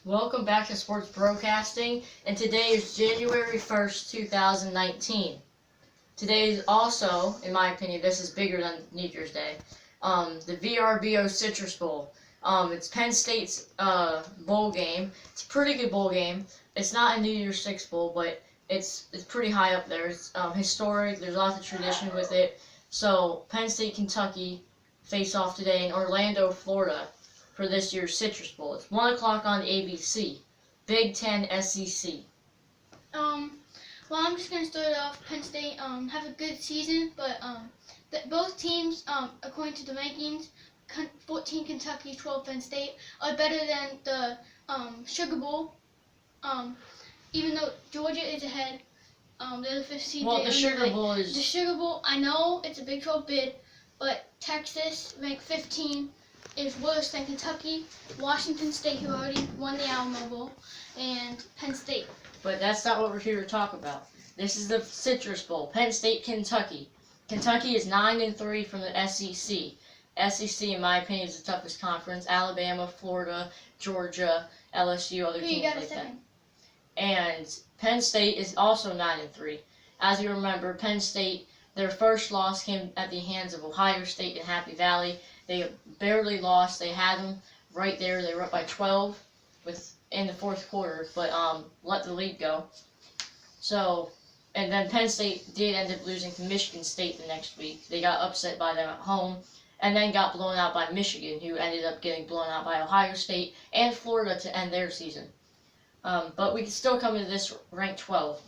Welcome back to Sports Broadcasting, and today is January 1st, 2019. Today is also, in my opinion, this is bigger than New Year's Day, the VRBO Citrus Bowl. It's Penn State's bowl game. It's a pretty good bowl game. It's not a New Year's Six bowl, but it's pretty high up there. It's historic. There's lots of tradition with it. So Penn State, Kentucky face off today in Orlando, Florida, for this year's Citrus Bowl. It's 1 o'clock on ABC. Big Ten SEC. Well, I'm just gonna start off. Penn State have a good season, but both teams, according to the rankings, 14 Kentucky, 12 Penn State, are better than the Sugar Bowl. Even though Georgia is ahead, they're the 5th seed. Well, the Sugar Bowl is... The Sugar Bowl, I know it's a Big 12 bid, but Texas, ranked 15, is worse than Kentucky, Washington State, who already won the Alamo Bowl, and Penn State. But that's not what we're here to talk about. This is the Citrus Bowl. Penn State, Kentucky. Kentucky is 9-3 from the SEC. SEC, in my opinion, is the toughest conference. Alabama, Florida, Georgia, LSU, other teams like that. And Penn State is also 9-3. As you remember, Penn State, their first loss came at the hands of Ohio State in Happy Valley. They barely lost. They had them right there. They were up by 12 in the fourth quarter, but let the lead go. So, and then Penn State did end up losing to Michigan State the next week. They got upset by them at home, and then got blown out by Michigan, who ended up getting blown out by Ohio State and Florida to end their season. But we can still come into this ranked 12.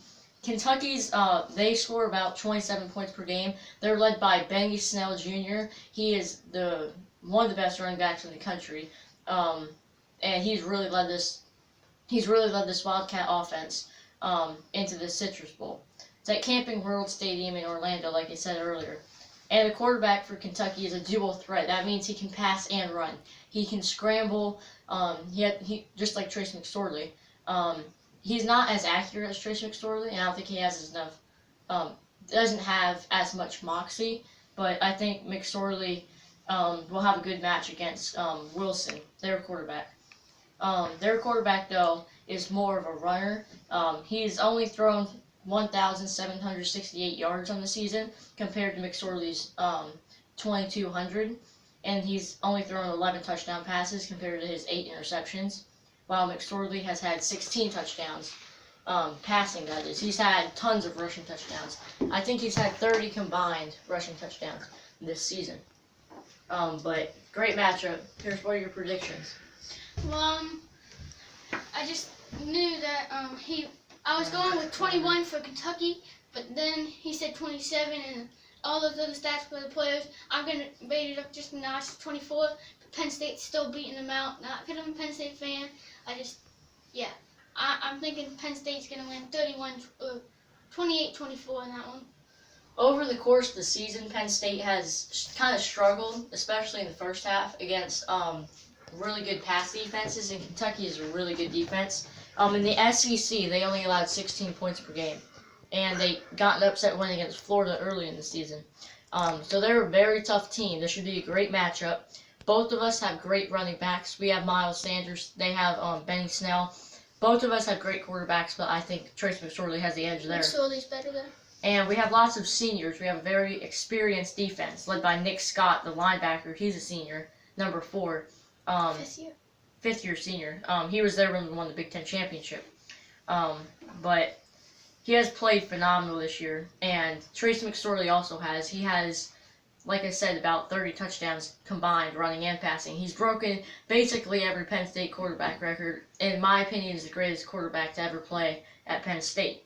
Kentucky's, they score about 27 points per game. They're led by Benny Snell Jr. He is one of the best running backs in the country, and he's really led this Wildcat offense into the Citrus Bowl. It's at Camping World Stadium in Orlando, like I said earlier. And the quarterback for Kentucky is a dual threat. That means he can pass and run. He can scramble. He just like Trace McSoreley. He's not as accurate as Trace McSoreley, and I don't think he has enough, doesn't have as much moxie, but I think McSorley will have a good match against Wilson, their quarterback. Their quarterback, though, is more of a runner. He's only thrown 1,768 yards on the season compared to McSorley's 2,200, and he's only thrown 11 touchdown passes compared to his 8 interceptions. While McSorley has had 16 touchdowns, passing that is. He's had tons of rushing touchdowns. I think he's had 30 combined rushing touchdowns this season. But great matchup. Here's what are your predictions? Well, I just knew that I was going with 21 for Kentucky, but then he said 27 and all those other stats for the players. I'm going to rate it up just a notch to 24. But Penn State's still beating them out. Not because I'm a Penn State fan. I'm thinking Penn State's going to win 28-24 in that one. Over the course of the season, Penn State has kind of struggled, especially in the first half, against really good pass defenses, and Kentucky is a really good defense. In the SEC, they only allowed 16 points per game, and they got an upset win against Florida early in the season. So they're a very tough team. This should be a great matchup. Both of us have great running backs. We have Miles Sanders. They have Benny Snell. Both of us have great quarterbacks, but I think Trace McSorley has the edge there. McSorley's better there. And we have lots of seniors. We have a very experienced defense, led by Nick Scott, the linebacker. He's a senior, number 4. Fifth-year senior. He was there when we won the Big Ten championship. But he has played phenomenal this year. And Trace McSorley also has. He has, like I said, about 30 touchdowns combined, running and passing. He's broken basically every Penn State quarterback record. In my opinion, he's the greatest quarterback to ever play at Penn State.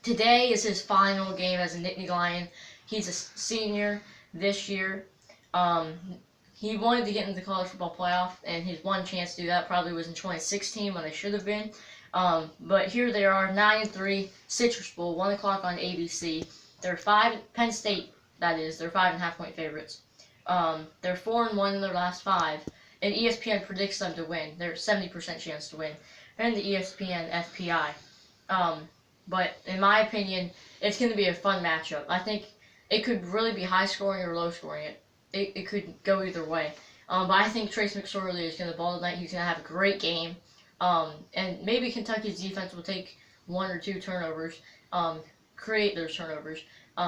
Today is his final game as a Nittany Lion. He's a senior this year. He wanted to get into the college football playoff, and his one chance to do that probably was in 2016 when they should have been. But here they are, 9-3, Citrus Bowl, 1 o'clock on ABC. They're Penn State, that is, they're 5.5-point favorites. They're 4-1 in their last 5, and ESPN predicts them to win. They're 70% chance to win. And the ESPN FPI. But in my opinion, it's going to be a fun matchup. I think it could really be high scoring or low scoring. It could go either way. But I think Trace McSorley is going to ball tonight. He's going to have a great game. And maybe Kentucky's defense will take 1 or 2 turnovers, create those turnovers.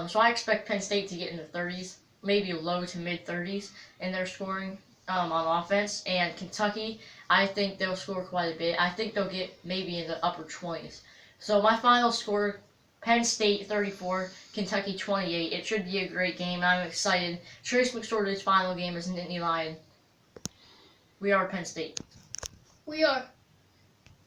So I expect Penn State to get in the 30s, maybe low to mid 30s in their scoring on offense. And Kentucky, I think they'll score quite a bit. I think they'll get maybe in the upper 20s. So my final score, Penn State 34, Kentucky 28. It should be a great game. I'm excited. Trace McSoreley's final game is Nittany Lion. We are Penn State. We are.